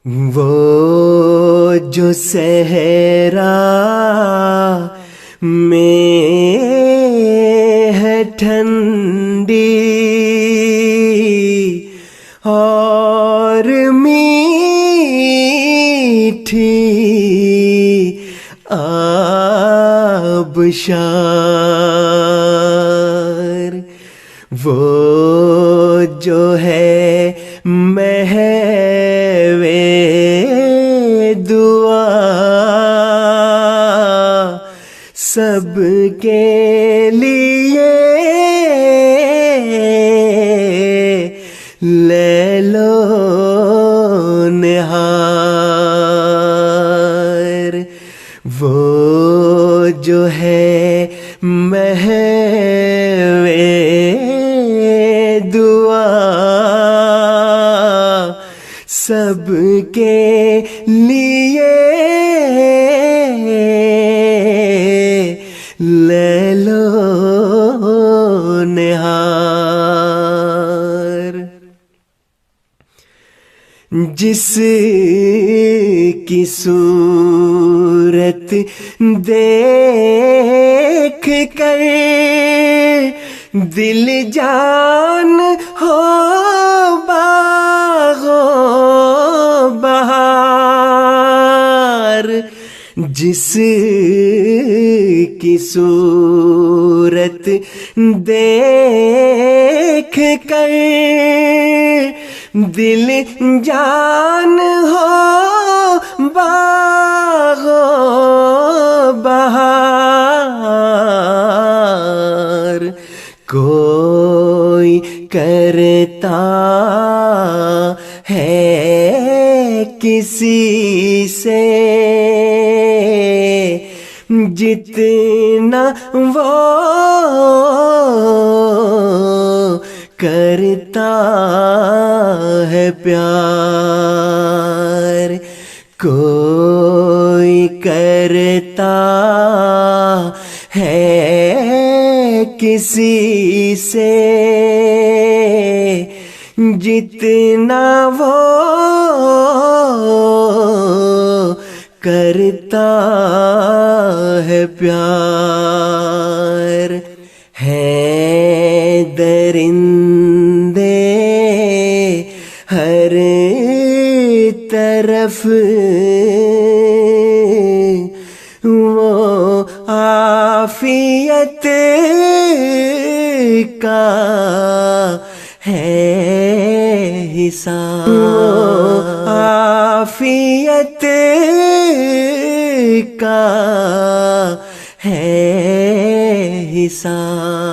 وہ جو صحرا میں ہے ٹھنڈی اور میٹھی آبشار، وہ جو ہے محوِ دعا سب کے لیے لیل و نہار، وہ جو ہے محوِ دعا سب کے لیے لیل و نہار، جس کی صورت دیکھ کر دل جان ہو باغ و بہار، جس کی صورت دیکھ کر دل جان ہو باغ و بہار، کوئی کرتا ہے کسی سے جتنا وہ کرتا ہے پیار، کوئی کرتا ہے کسی سے جتنا وہ کرتا ہے پیار، ہیں درندے ہر طرف وہ عافیت کا ہے حساب، عافیت کا ہے حساب۔